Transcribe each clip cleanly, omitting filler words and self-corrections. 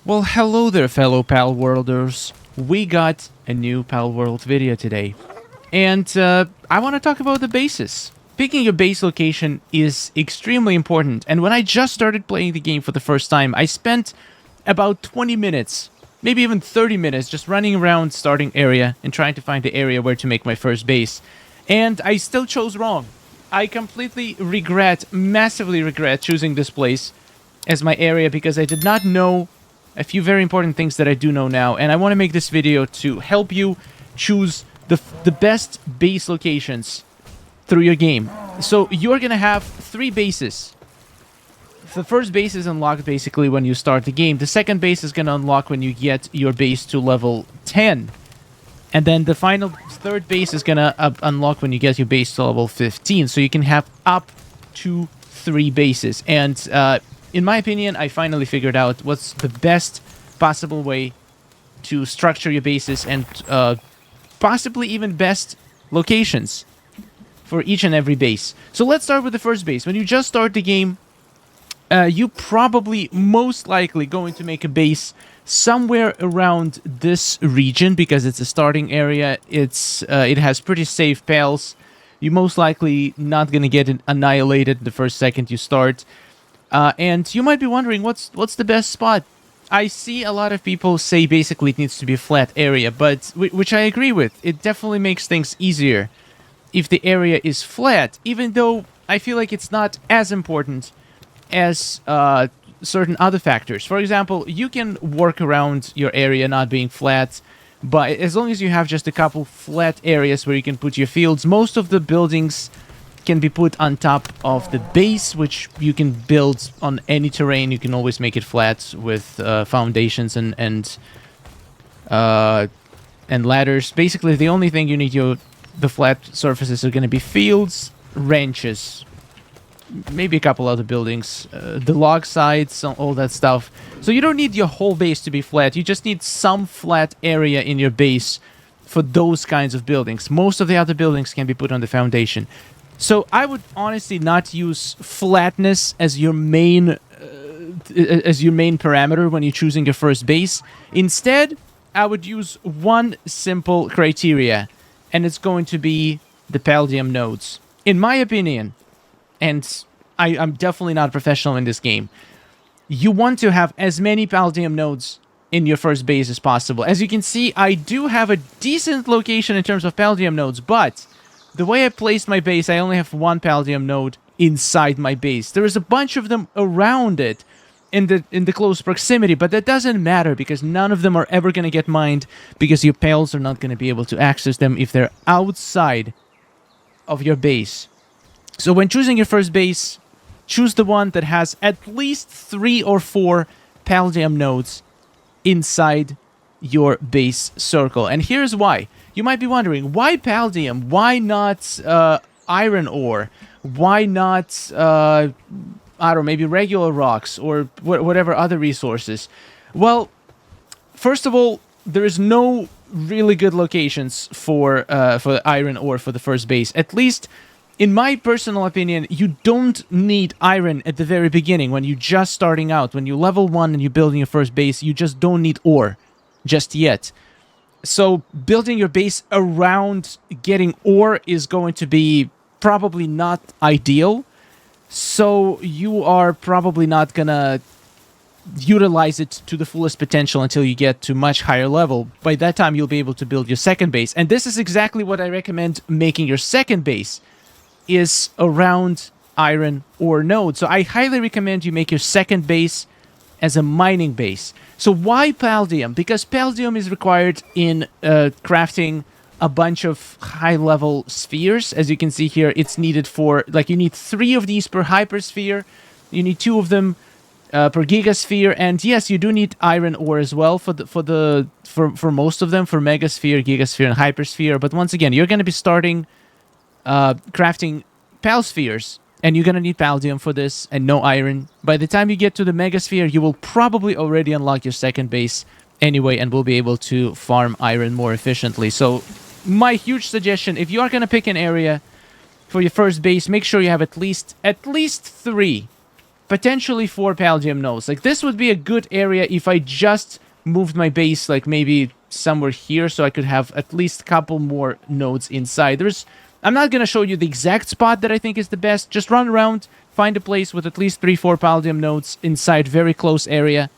Well, hello there, fellow Palworlders. We got a new Palworld video today. And I want to talk about the bases. Picking your base location is extremely important, and when I just started playing the game for the first time, I spent about 20 minutes, maybe even 30 minutes, just running around starting area and trying to find the area where to make my first base. And I still chose wrong. I completely massively regret choosing this place as my area because I did not know a few very important things that I do know now, and I want to make this video to help you choose the best base locations through your game. So you're gonna have 3 bases. The first base is unlocked basically when you start the game. The second base is gonna unlock when you get your base to level 10. And then the final third base is gonna unlock when you get your base to level 15. So you can have up to 3 bases. And in my opinion, I finally figured out what's the best possible way to structure your bases and possibly even best locations for each and every base. So let's start with the first base. When you just start the game, you probably most likely going to make a base somewhere around this region because it's a starting area. It has pretty safe pals. You're most likely not going to get annihilated the first second you start. And you might be wondering, what's the best spot? I see a lot of people say basically it needs to be a flat area, but which I agree with. It definitely makes things easier if the area is flat, even though I feel like it's not as important as certain other factors. For example, you can work around your area not being flat, but as long as you have just a couple flat areas where you can put your fields, most of the buildings can be put on top of the base, which you can build on any terrain. You can always make it flat with foundations and ladders. Basically, the only thing you need the flat surfaces are going to be fields, ranches, maybe a couple other buildings, the log sides, all that stuff. So you don't need your whole base to be flat. You just need some flat area in your base for those kinds of buildings. Most of the other buildings can be put on the foundation. So I would honestly not use flatness as your main parameter when you're choosing your first base. Instead, I would use one simple criteria, and it's going to be the Paldium nodes. In my opinion, and I'm definitely not a professional in this game, you want to have as many Paldium nodes in your first base as possible. As you can see, I do have a decent location in terms of Paldium nodes, but the way I placed my base, I only have one Paldium node inside my base. There is a bunch of them around it in the close proximity, but that doesn't matter because none of them are ever going to get mined because your pals are not going to be able to access them if they're outside of your base. So when choosing your first base, choose the one that has at least 3 or 4 Paldium nodes inside your base circle. And here's why. You might be wondering, why Paldium? Why not iron ore? Why not, I don't know, maybe regular rocks or whatever other resources? Well, first of all, there is no really good locations for iron ore for the first base. At least, in my personal opinion, you don't need iron at the very beginning when you're just starting out. When you level 1 and you're building your first base, you just don't need ore just yet. So building your base around getting ore is going to be probably not ideal. So you are probably not gonna utilize it to the fullest potential until you get to much higher level. By that time, you'll be able to build your second base. And this is exactly what I recommend making your second base, is around iron ore node. So I highly recommend you make your second base as a mining base. So why Paldium? Because Paldium is required in crafting a bunch of high-level spheres. As you can see here, it's needed for, like, you need 3 of these per hypersphere. You need 2 of them per gigasphere, and yes, you do need iron ore as well for most of them, for megasphere, gigasphere, and hypersphere. But once again, you're going to be starting crafting palspheres, and you're going to need Paldium for this, and no iron. By the time you get to the Megasphere, you will probably already unlock your second base anyway, and will be able to farm iron more efficiently. So, my huge suggestion, if you are going to pick an area for your first base, make sure you have at least 3 potentially 4 Paldium nodes. Like, this would be a good area if I just moved my base, like, maybe somewhere here, so I could have at least a couple more nodes inside. I'm not gonna show you the exact spot that I think is the best. Just run around, find a place with at least 3-4 Paldium nodes inside very close area,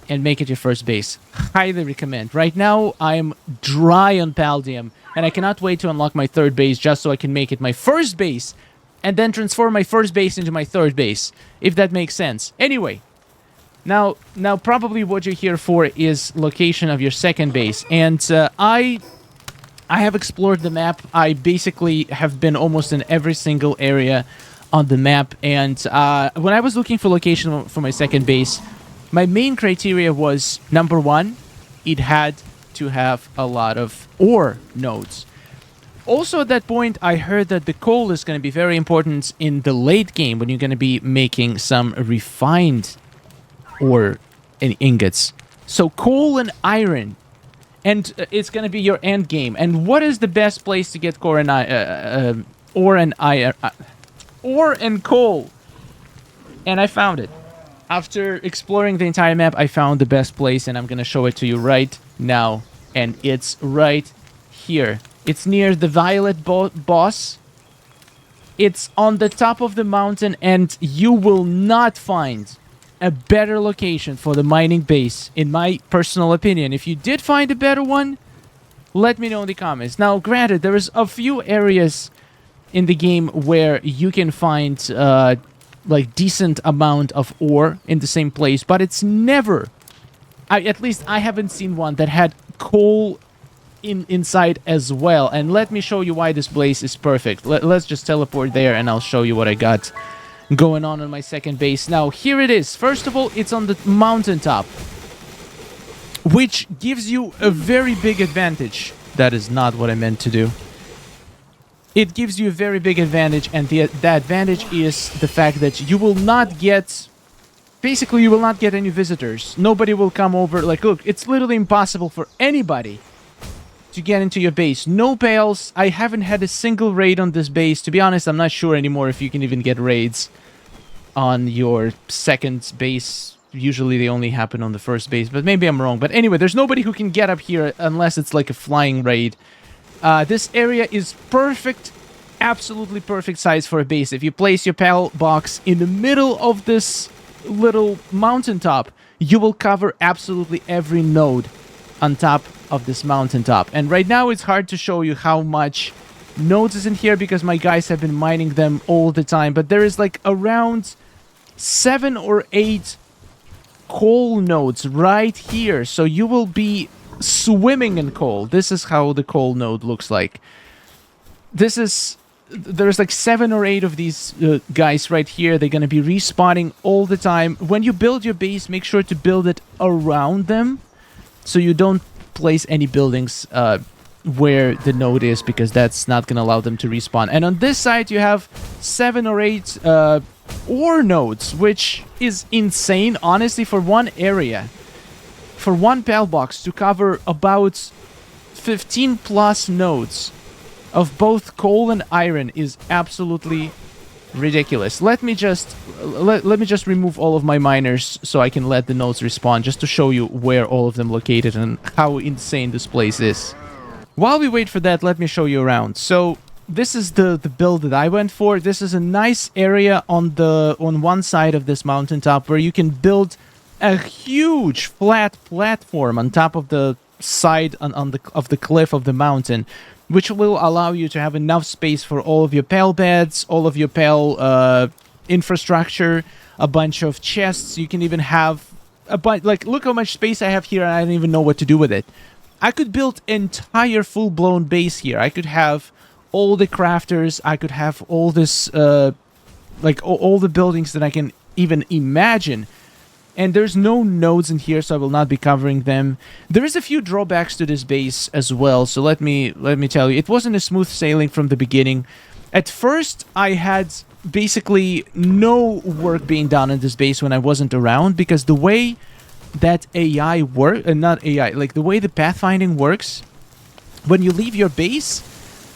and make it your first base. Highly recommend. Right now, I'm dry on Paldium, and I cannot wait to unlock my third base just so I can make it my first base, and then transform my first base into my third base, if that makes sense. Anyway, now probably what you're here for is location of your second base, and I have explored the map. I basically have been almost in every single area on the map, and when I was looking for location for my second base, my main criteria was, number one, it had to have a lot of ore nodes. Also, at that point, I heard that the coal is going to be very important in the late game when you're going to be making some refined ore and ingots. So coal and iron, and it's going to be your end game. And what is the best place to get ore and coal? And I found it. After exploring the entire map, I found the best place, and I'm going to show it to you right now. And it's right here. It's near the Violet Boss. It's on the top of the mountain, and you will not find a better location for the mining base, in my personal opinion. If you did find a better one, let me know in the comments. Now, granted, there is a few areas in the game where you can find like decent amount of ore in the same place, but it's never, at least I haven't seen one that had coal inside as well. And let me show you why this place is perfect. Let's just teleport there, and I'll show you what I got going on my second base. Now, here it is. First of all, it's on the mountaintop, which gives you a very big advantage. That is not what I meant to do. It gives you a very big advantage, and the advantage is the fact that you will not get... Basically, you will not get any visitors. Nobody will come over. Like, look, it's literally impossible for anybody to get into your base. No pals. I haven't had a single raid on this base. To be honest, I'm not sure anymore if you can even get raids on your second base. Usually they only happen on the first base, but maybe I'm wrong. But anyway, there's nobody who can get up here unless it's like a flying raid. This area is perfect, absolutely perfect size for a base. If you place your pal box in the middle of this little mountaintop, you will cover absolutely every node on top of this mountaintop. And right now it's hard to show you how much nodes is in here because my guys have been mining them all the time. But there is like around 7 or 8 coal nodes right here. So you will be swimming in coal. This is how the coal node looks like. There's like 7 or 8 of these guys right here. They're going to be respawning all the time. When you build your base, make sure to build it around them, so you don't place any buildings where the node is, because that's not going to allow them to respawn. And on this side, you have 7 or 8 ore nodes, which is insane, honestly, for one area. For one pal box to cover about 15 plus nodes of both coal and iron is absolutely ridiculous. Let me just remove all of my miners so I can let the nodes respawn, just to show you where all of them located and how insane this place is. While we wait for that, let me show you around. So this is the build that I went for. This is a nice area on one side of this mountaintop where you can build a huge flat platform on top of the side of the cliff of the mountain, which will allow you to have enough space for all of your pal beds, all of your pal infrastructure, a bunch of chests. You can even have a bunch, like, look how much space I have here, and I don't even know what to do with it. I could build entire full-blown base here. I could have all the crafters. I could have all this, like, all the buildings that I can even imagine. And there's no nodes in here, so I will not be covering them. There is a few drawbacks to this base as well, so let me tell you. It wasn't a smooth sailing from the beginning. At first, I had basically no work being done in this base when I wasn't around, because the way that AI works, not AI, like the way the pathfinding works, when you leave your base,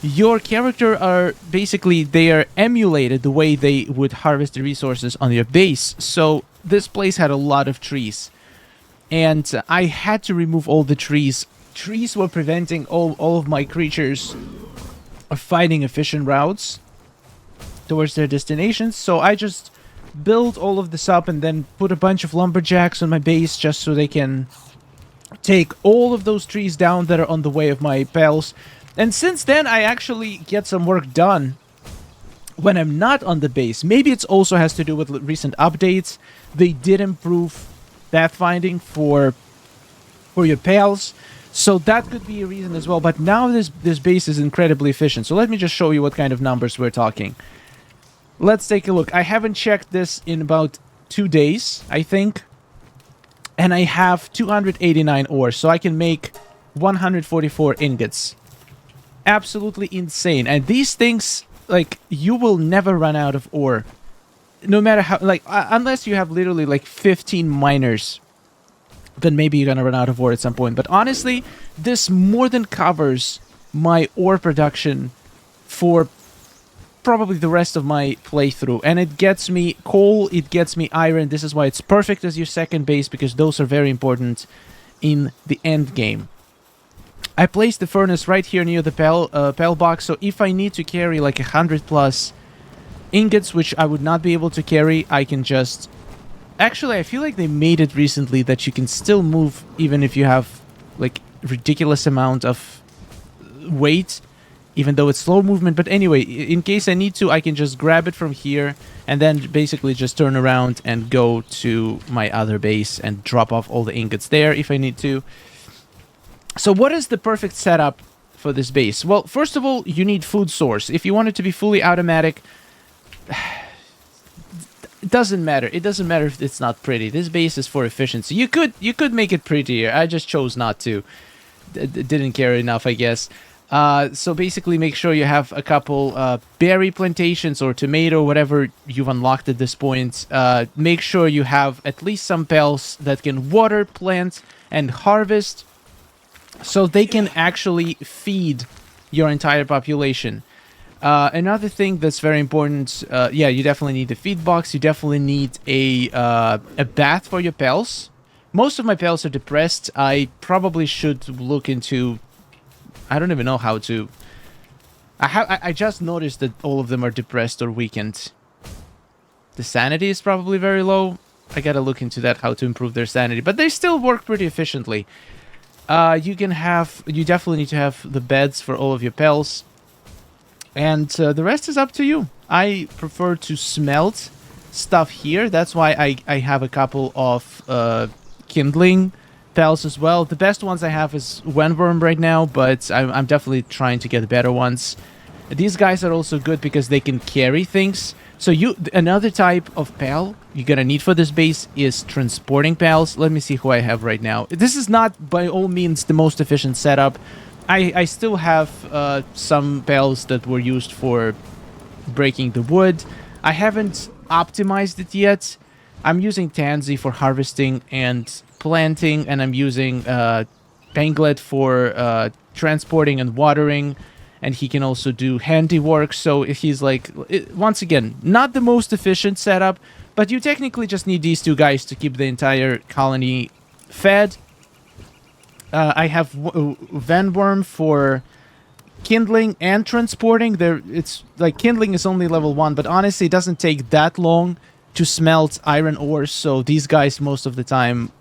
your character are basically, they are emulated the way they would harvest the resources on your base. So this place had a lot of trees, and I had to remove all the trees. Trees were preventing all of my creatures of finding efficient routes towards their destinations, so I just built all of this up and then put a bunch of lumberjacks on my base just so they can take all of those trees down that are on the way of my pals. And since then, I actually get some work done when I'm not on the base. Maybe it also has to do with recent updates. They did improve pathfinding for your pals, so that could be a reason as well. But now this base is incredibly efficient. So let me just show you what kind of numbers we're talking. Let's take a look. I haven't checked this in about 2 days, I think. And I have 289 ore, so I can make 144 ingots. Absolutely insane. And these things, like, you will never run out of ore. No matter how, like, unless you have literally, like, 15 miners, then maybe you're gonna run out of ore at some point. But honestly, this more than covers my ore production for probably the rest of my playthrough. And it gets me coal, it gets me iron. This is why it's perfect as your second base, because those are very important in the end game. I placed the furnace right here near the pal box, so if I need to carry like 100+ ingots, which I would not be able to carry, I can just... Actually, I feel like they made it recently that you can still move even if you have like ridiculous amount of weight, even though it's slow movement. But anyway, in case I need to, I can just grab it from here and then basically just turn around and go to my other base and drop off all the ingots there if I need to. So what is the perfect setup for this base? Well, first of all, you need food source. If you want it to be fully automatic, it doesn't matter. It doesn't matter if it's not pretty. This base is for efficiency. You could make it prettier. I just chose not to. Didn't care enough, I guess. So basically, make sure you have a couple berry plantations or tomato, whatever you've unlocked at this point. Make sure you have at least some pals that can water, plant, and harvest, so they can actually feed your entire population. Another thing that's very important, yeah, you definitely need a feed box. You definitely need a bath for your pals. Most of my pals are depressed. I probably should look into... I don't even know how to... I just noticed that all of them are depressed or weakened. The sanity is probably very low. I gotta look into that, how to improve their sanity. But they still work pretty efficiently. You definitely need to have the beds for all of your pals. And the rest is up to you. I prefer to smelt stuff here. That's why I have a couple of kindling pals as well. The best ones I have is Wendworm right now, but I'm definitely trying to get better ones. These guys are also good because they can carry things. So another type of pal you're gonna need for this base is transporting pals. Let me see who I have right now. This is not by all means the most efficient setup. I still have some pals that were used for breaking the wood. I haven't optimized it yet. I'm using Tansy for harvesting and planting, and I'm using Panglet for transporting and watering, and he can also do handiwork. So if he's like, once again, not the most efficient setup, but you technically just need these two guys to keep the entire colony fed. I have Wendworm for kindling and transporting. It's like kindling is only level 1, but honestly, it doesn't take that long to smelt iron ores. So these guys, most of the time,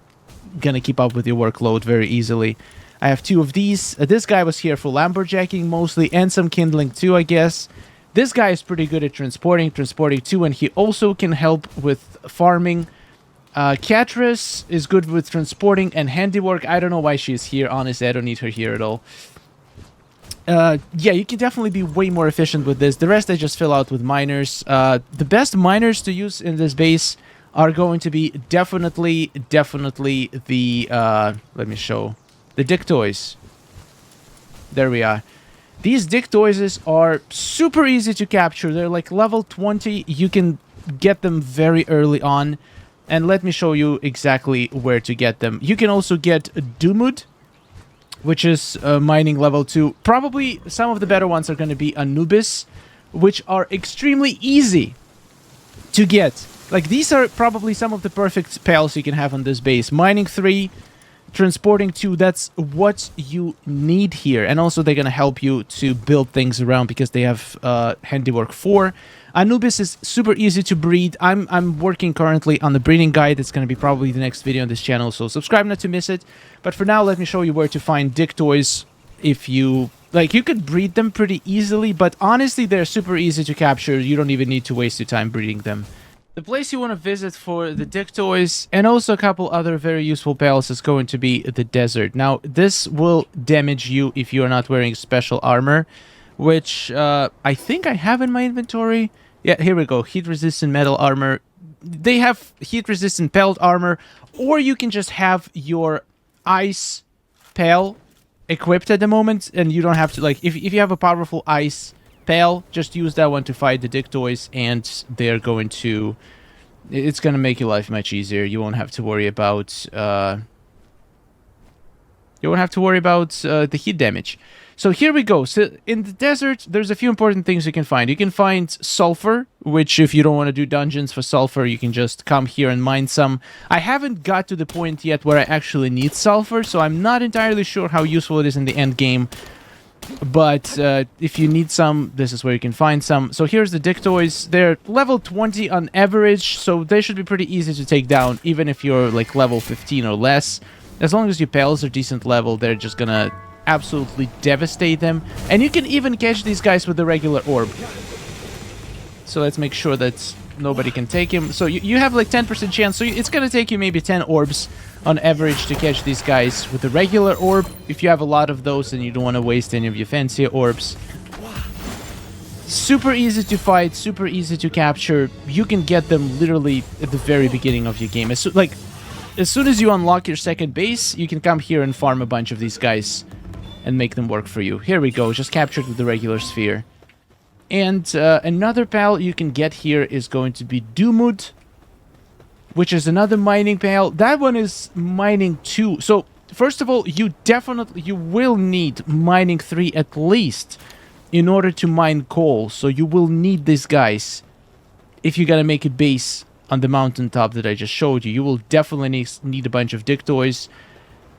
gonna keep up with your workload very easily. I have 2 of these. This guy was here for lumberjacking mostly, and some kindling too, I guess. This guy is pretty good at transporting too, and he also can help with farming. Catrice is good with transporting and handiwork. I don't know why she's here. Honestly, I don't need her here at all. Yeah, you can definitely be way more efficient with this. The rest I just fill out with miners. The best miners to use in this base are going to be definitely the, let me show, the Dictoys. There we are. These Dictoises are super easy to capture. They're like level 20. You can get them very early on. And let me show you exactly where to get them. You can also get Dumud, which is mining level 2. Probably some of the better ones are going to be Anubis, which are extremely easy to get. Like, these are probably some of the perfect pals you can have on this base. Mining 3, transporting 2, that's what you need here. And also they're going to help you to build things around because they have handiwork 4. Anubis is super easy to breed. I'm working currently on the breeding guide. It's going to be probably the next video on this channel, so subscribe not to miss it. But for now, let me show you where to find Dictoys. If you... like, you could breed them pretty easily, but honestly, they're super easy to capture. You don't even need to waste your time breeding them. The place you want to visit for the Dictoys and also a couple other very useful pals is going to be the desert. Now, this will damage you if you are not wearing special armor, which I think I have in my inventory. Yeah, here we go. Heat-resistant metal armor. They have heat-resistant pelt armor, or you can just have your ice pal equipped at the moment, and you don't have to, like, if you have a powerful ice pal, just use that one to fight the Dictoys, and they're going to... it's going to make your life much easier. You won't have to worry about... the heat damage. So here we go. So in the desert, there's a few important things you can find. You can find sulfur, which if you don't want to do dungeons for sulfur, you can just come here and mine some. I haven't got to the point yet where I actually need sulfur, so I'm not entirely sure how useful it is in the end game. But if you need some, this is where you can find some. So here's the Dictoys. They're level 20 on average, so they should be pretty easy to take down, even if you're like level 15 or less. As long as your pals are decent level, they're just gonna absolutely devastate them. And you can even catch these guys with the regular orb. So let's make sure that nobody can take him. So you have like 10% chance, so it's gonna take you maybe 10 orbs on average to catch these guys with the regular orb. If you have a lot of those and you don't want to waste any of your fancy orbs. Super easy to fight, super easy to capture. You can get them literally at the very beginning of your game. As soon as you unlock your second base, you can come here and farm a bunch of these guys and make them work for you. Here we go, just captured with the regular sphere. And another pal you can get here is going to be Dumud, which is another mining pal. That one is mining 2. So, first of all, you will need mining 3 at least in order to mine coal. So you will need these guys if you're gonna make a base on the mountaintop that I just showed you. You will definitely need a bunch of Dictoys.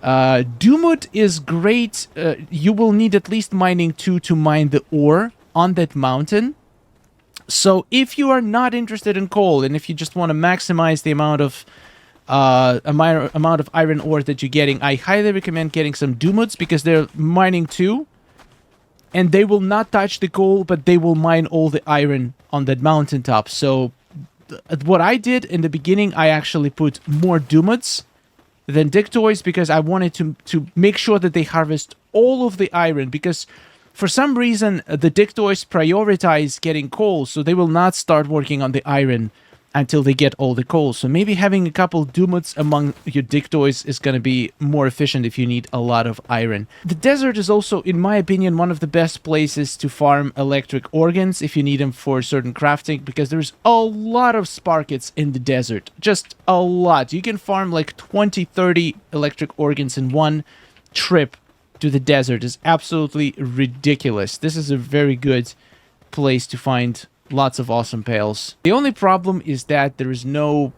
Dumud is great. You will need at least mining 2 to mine the ore on that mountain. So if you are not interested in coal, and if you just want to maximize the amount of iron ore that you're getting, I highly recommend getting some Dumuds, because they're mining 2, and they will not touch the coal, but they will mine all the iron on that mountaintop. So what I did in the beginning, I actually put more Dumuds than Dictoys, because I wanted to make sure that they harvest all of the iron, because for some reason the Dictoys prioritize getting coal, so they will not start working on the iron until they get all the coal. So maybe having a couple Dumuds among your Dictoys is going to be more efficient if you need a lot of iron. The desert is also, in my opinion, one of the best places to farm electric organs if you need them for certain crafting, because there's a lot of sparkets in the desert. Just a lot. You can farm like 20-30 electric organs in one trip to the desert. Is absolutely ridiculous. This is a very good place to find lots of awesome pals. The only problem is that there is no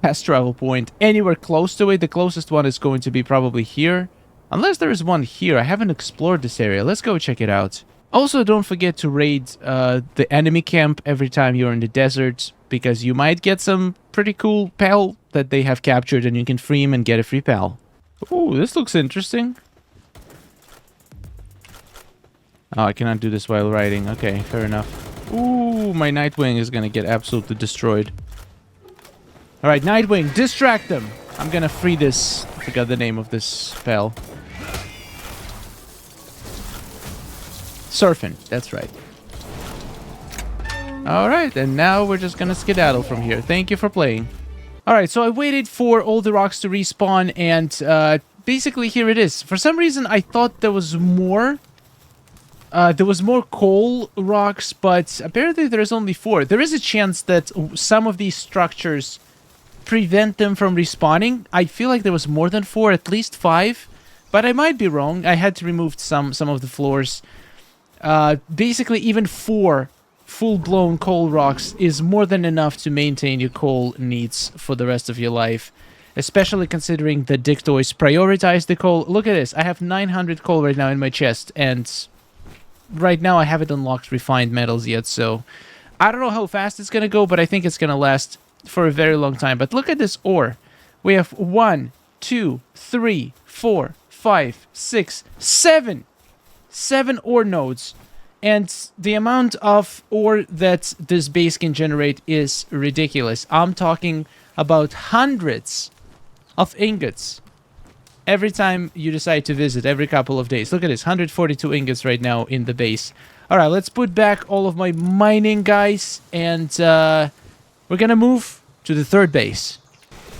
fast travel point anywhere close to it. The closest one is going to be probably here. Unless there is one here. I haven't explored this area. Let's go check it out. Also, don't forget to raid the enemy camp every time you're in the desert, because you might get some pretty cool pal that they have captured, and you can free him and get a free pal. Ooh, this looks interesting. Oh, I cannot do this while riding. Okay, fair enough. Ooh, my Nightwing is gonna get absolutely destroyed. Alright, Nightwing, distract them! I'm gonna free this... I forgot the name of this pal. Surfing, that's right. Alright, and now we're just gonna skedaddle from here. Thank you for playing. Alright, so I waited for all the rocks to respawn, and basically here it is. For some reason, I thought there was more... there was more coal rocks, but apparently there's only 4. There is a chance that some of these structures prevent them from respawning. I feel like there was more than 4, at least 5. but I might be wrong. I had to remove some of the floors. Basically, even 4 full-blown coal rocks is more than enough to maintain your coal needs for the rest of your life. Especially considering the Dictoys prioritize the coal. Look at this. I have 900 coal right now in my chest, and right now I haven't unlocked refined metals yet, so I don't know how fast it's gonna go, but I think it's gonna last for a very long time. But look at this ore. We have 1, 2, 3, 4, 5, 6, 7. 7 ore nodes. And the amount of ore that this base can generate is ridiculous. I'm talking about hundreds of ingots every time you decide to visit, every couple of days. Look at this, 142 ingots right now in the base. All right, let's put back all of my mining, guys, and we're gonna move to the 3rd base.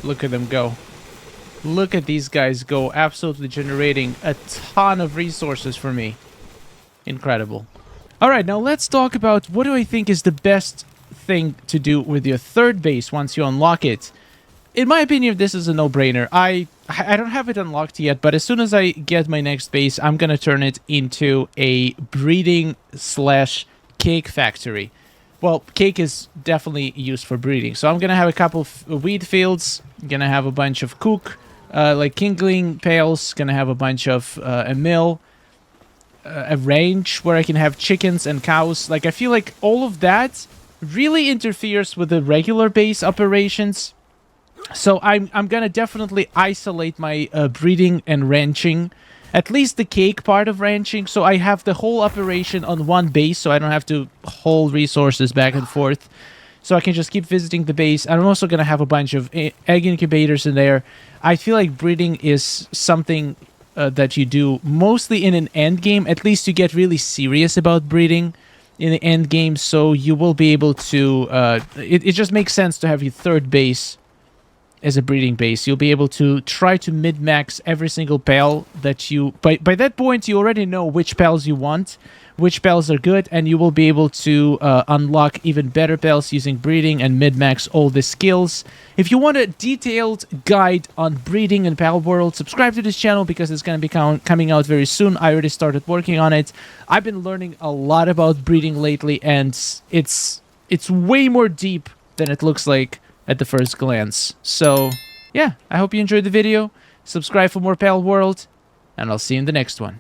Look at them go. Look at these guys go, absolutely generating a ton of resources for me. Incredible. All right, now let's talk about what do I think is the best thing to do with your 3rd base once you unlock it. In my opinion, this is a no-brainer. I don't have it unlocked yet, but as soon as I get my next base, I'm going to turn it into a breeding/cake factory. Well, cake is definitely used for breeding. So I'm going to have a couple of wheat fields. I'm going to have a bunch of like kindling pails. Going to have a bunch of a mill. A range where I can have chickens and cows. Like, I feel like all of that really interferes with the regular base operations. So I'm gonna definitely isolate my breeding and ranching, at least the cake part of ranching, so I have the whole operation on one base, so I don't have to haul resources back and forth. So I can just keep visiting the base. I'm also gonna have a bunch of egg incubators in there. I feel like breeding is something that you do mostly in an end game. At least you get really serious about breeding in the end game, so you will be able to... it just makes sense to have your 3rd base as a breeding base. You'll be able to try to mid-max every single pal that you... By that point, you already know which pals you want, which pals are good, and you will be able to unlock even better pals using breeding and mid-max all the skills. If you want a detailed guide on breeding in Palworld, subscribe to this channel because it's going to be coming out very soon. I already started working on it. I've been learning a lot about breeding lately, and it's way more deep than it looks like at the first glance. So, yeah, I hope you enjoyed the video. Subscribe for more Palworld, and I'll see you in the next one.